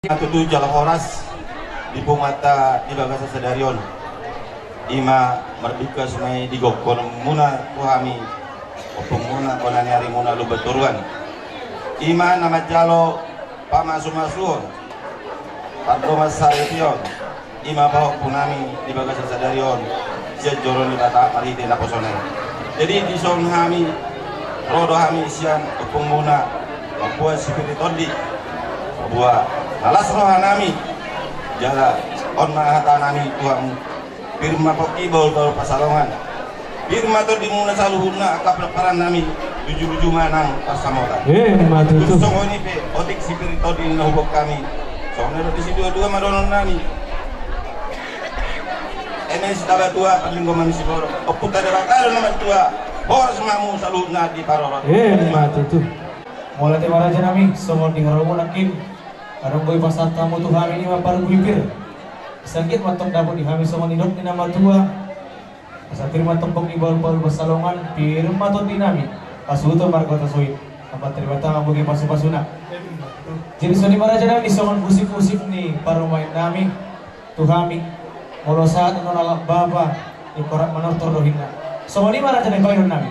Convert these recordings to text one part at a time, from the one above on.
Tutu jalan horas di pumata di bagasa sedarion ima merdeka semai di gokon muna tuhami opung muna konani hari muna lu beturuan ima nama jalo pamasumasuon pardo masarition ima bawa punami di bagasa sedarion sejoron di bata marite na posonai. Jadi di son kami rodo kami isian opung muna membuat spiritodi buat alas rohanami jala on mahatanami Tuhan firma poki bol pasalongan firma to dimuna saluhuna akap leparan nami tujuh manang pasamotan matutu songoni pe otik spirito di nahubok kami soalnya di situ dua madonon nami enes taba tua palinggo manusia boro oputa de bakal nama tua bor semamu saluhuna di parorot matutu mulai tema raja nami semua tinggal nakin arong boy pasat tamu Tuhan ini maparu bibir sakit matong dapat dihami sama nidot ni nama tua pasapir matong pong ibal-bal basalongan firma to dinami asuto markota soy tempat terima tangan bagi pasu-pasuna jadi soni maraja nami soman musik-musik ni para main nami Tuhami molo saat nolak baba di korak manortor rohingya somoni maraja nami bayron nami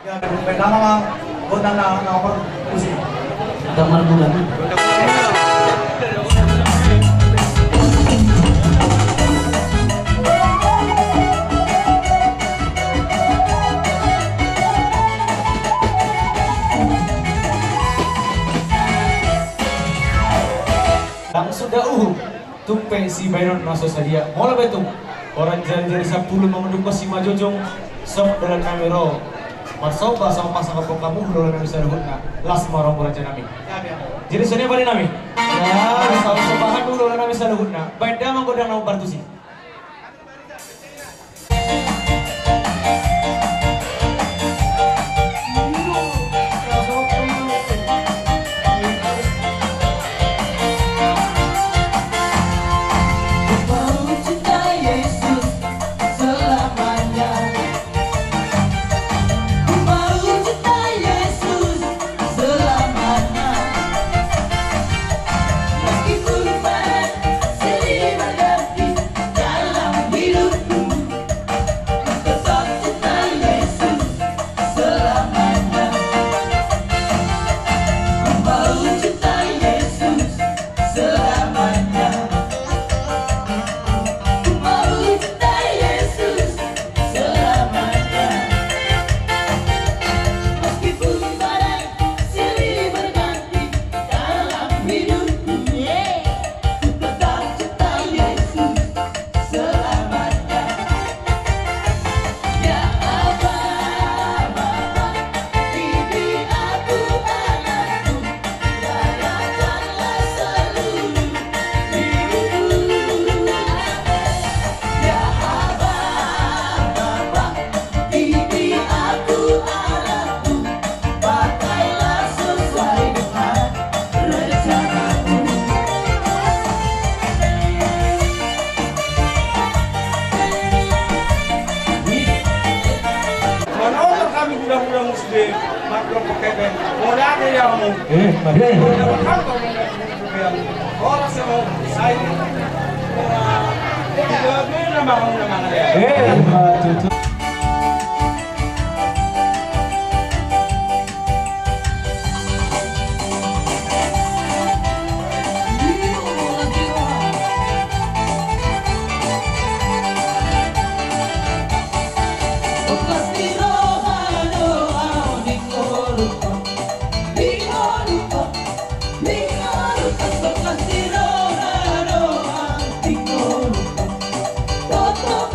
ya pertama botan na nomor musik damar bulan sudah tumpe si Bayron masuk saja mola betul orang jari 10 memenduk si majojong sok dalam kamero masoba sama pasang kapok kamu dalam bisa ruhutna las marong raja nami jadi soalnya pada nami ya sama sobahan dulu dalam bisa ruhutna beda menggodang nama partusi Toto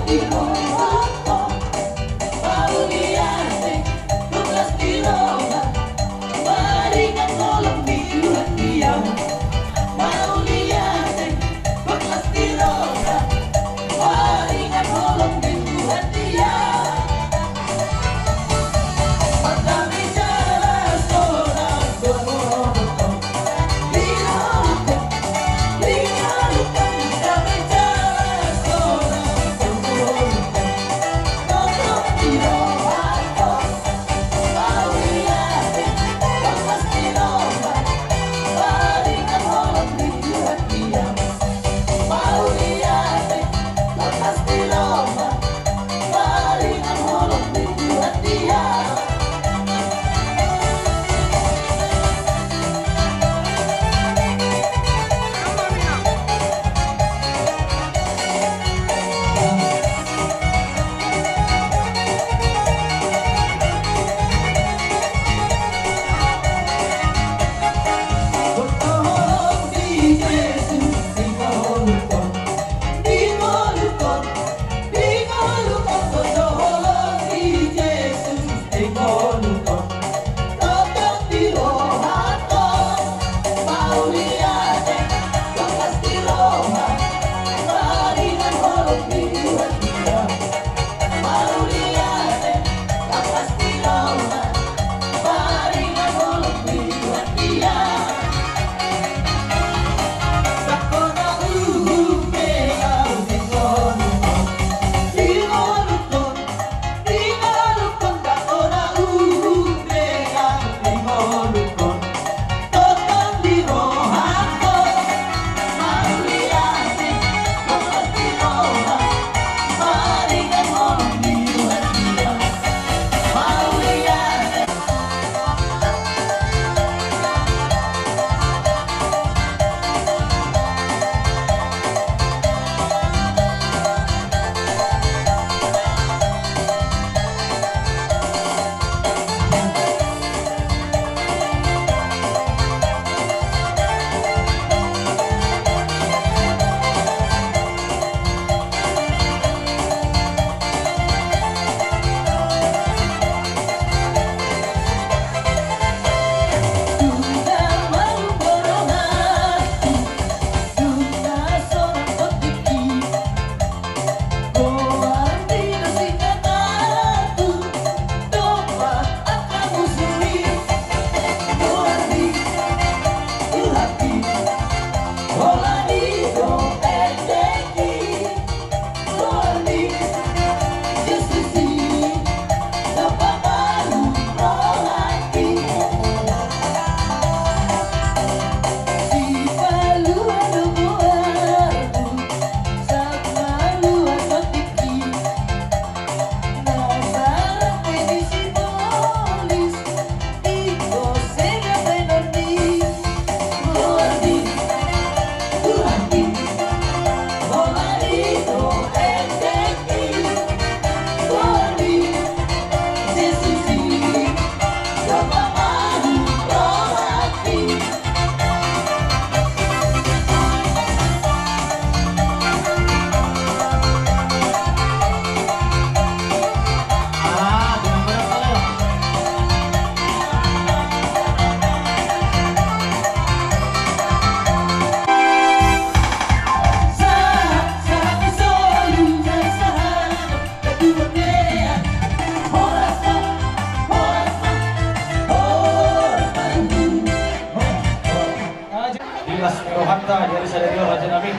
Tuanta dari Sadario Raja Nami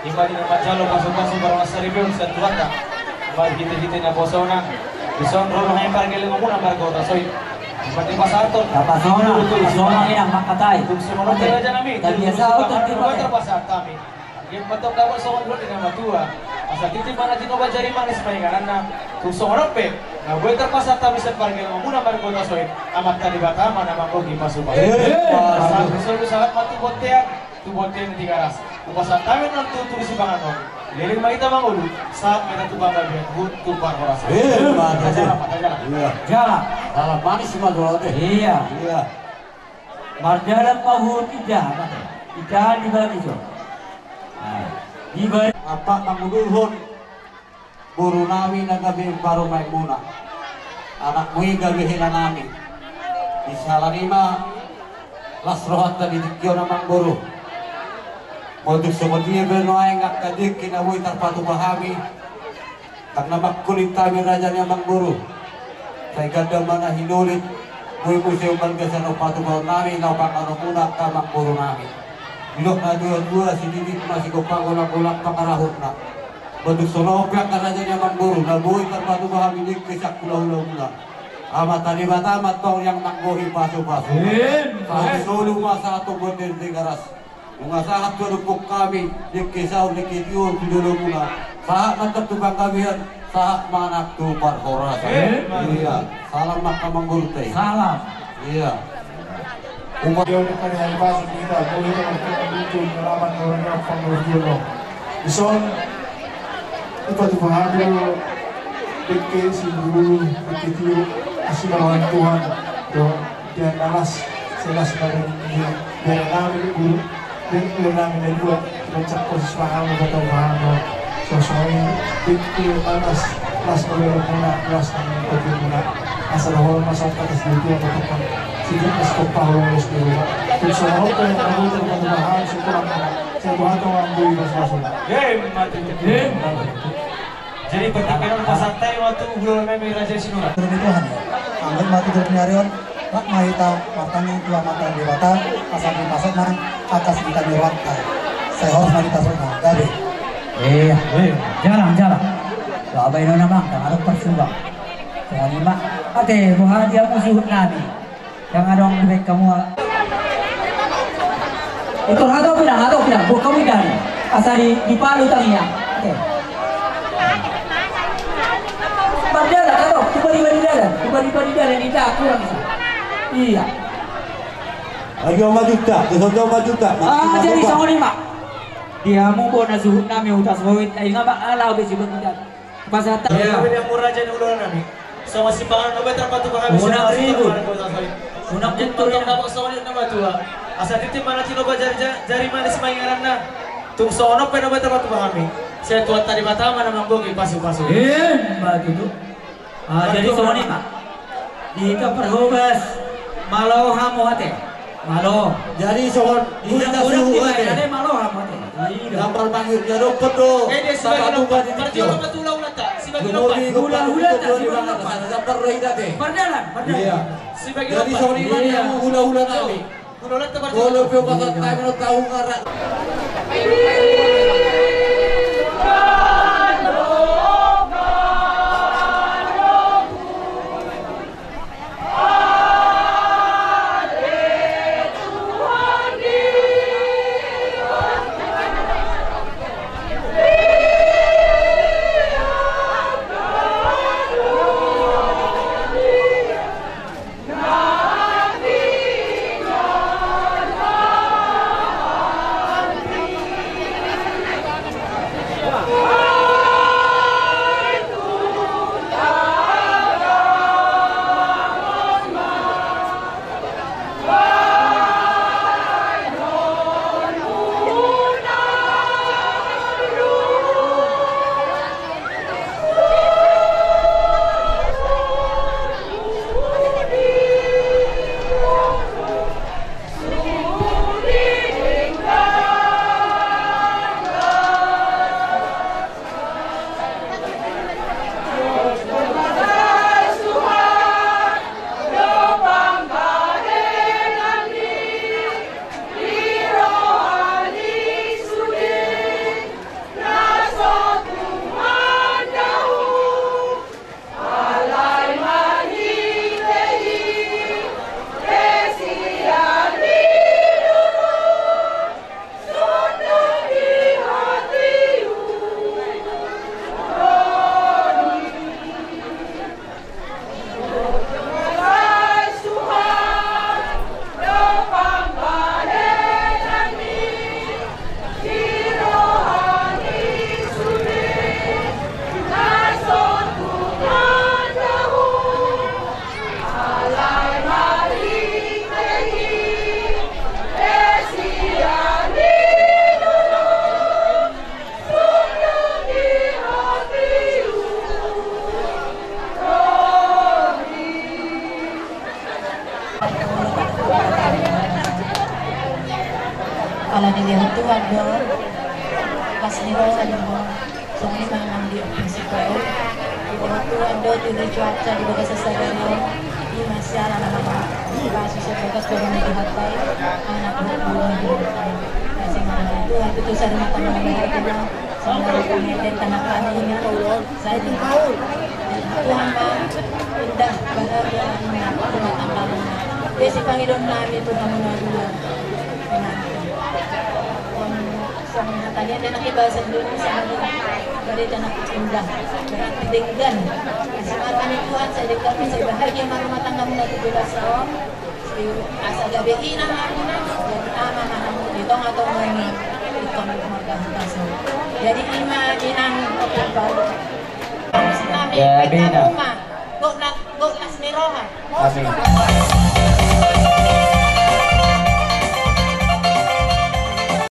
Ima di nama Jalo pasok-pasok para masaribyo sa Tuanta Magkita-kita na posona Bison Rolo ngayon para galing muna Marco Tasoy Pati pasaton Pasona yang makatay. Sumunod na Raja Nami Tabiasa o tertiba. Terpasat kami Yung matong dapat sa ulo din na matua Asa titipan natin o ba dyan manis pahinganan na Kung sumunod pe na buhay terpasat kami sa para galing muna Marco Tasoy Amat tali batama na mangkogi pasubas Pasal besok sangat mati bonteak Tu bonteak na tigaras Upasat kami nang tutulis si Banganon Liling makita mangulo saat kita tu bangga biar hut tu par horasa Jalan. Dalam manis semua dulu deh. Iya. Marjalan pahun ijah. Ijah di bawah itu. Di bawah. Apa mangudulhon Burunawi na gabi baru Maimuna anak mui gabi hilanami isalarima lasrohat tadi dikyo namang buru modus seperti bernoai ngak kadik kinawui tarpatu bahami karena makulit kami raja namang buru saya ganda mana hinulit mui museum banggasan opatu bahon nami naupang anumuna kamang buru nami bilok na dua si didik masih kopang ulang-ulang pangarahut na bentuk sonopyak karena jadi amang buru nabui terpadu bahami dik kesak pulau-pulau amat tadi batamat tong yang manggohi pasu-pasu saat solu masa atau botir tigaras mengasahat kedupuk kami dik kisau dik kitiun dulu mula saat mantap tubang kamian saat manak tu parhorasa iya salam maka mangguru teh Salam. iya umat yang kami halpas kita boleh menunjuk pengalaman orang pengurus Ison ipa tu pahadil dekke si guru dekke asih lawan Tuhan do dia nalas selas pada dia kami guru dan kami dan dua baca proses paham atau paham sosoi dekke nalas kelas berapa kelas kami berguna asal awal masyarakat sendiri yang berkembang sejak masuk paham harus berubah terus yang kamu terpaham sekurang saya buat orang bui masuk jadi pertanyaan pasantai waktu bulan Mei Raja Sinura. Tuhan ya, angin mati berpenarion, mak mahita matangin tua mata di bata, asal di pasokna, atas kita nyuwanta. Saya harus mahita sokna, gabe. Iya. Jalan. Coba ini namang, tangan persumbang. Jangan lima. Ate, bukan dia musuh nabi. Yang ada orang lebih kamu. Itu atau tidak, bukan tidak. Asal di Palu tangnya. Oke. Padahal kalau tiba-tiba di dalam ini tak kurang. Iya. lagi maju tak kesodong maju tak Jadi sama ni mak. Dia mau bona suhut nami utas bawit ai ngaba alau besi begitu. Pasata. Ya, yang murah jadi ulang nami. Sama si pangan obat terpatu kami Unang ribu. Unang bentuk yang dapat sama nama tua. Asal titip mana cino jari manis maingaran na. Tung sono pen obat terpatu kami. Saya tuan tadi Batam mana manggogi pasu-pasu. Begitu. Jadi sama ni mak. Di perhubas malau hamu hati. Malau. jadi soal Udah ada malau hamu hati. gambar manggil jadok pedo Dia sebagai lepas. Perjuangan betulau lata. Sebagai lepas. Hula-hula tak sih lepas gambar rehida teh Berjalan. iya Sebagai jadi lepas. soal ini yang hula-hula nami Hula lata kalau berjuangan. pio pasal tayo tahu ngarak Idol pas niro ada mo sumuni mang di prinsipal itu ando di cuaca di bagas sadarion di masalah nama kasus bagas corona di hatai anak buah itu tuh saya rumah tangga mereka sama kemudian tanah kaninya saya di Tuhan indah bahagia rumah tangga dia si Panginoon namin ito kami nagula sama tanya dia nakibasa Indonesia dari tanah indah berarti denggan kesempatan Tuhan saya dekati saya bahagia rumah tangga mula 17 tahun asa gabi ina marina jadi ama manamu itong atong ngani itong magkahutaso jadi ima inang opong Ya bina. Go na sniroha. Amin.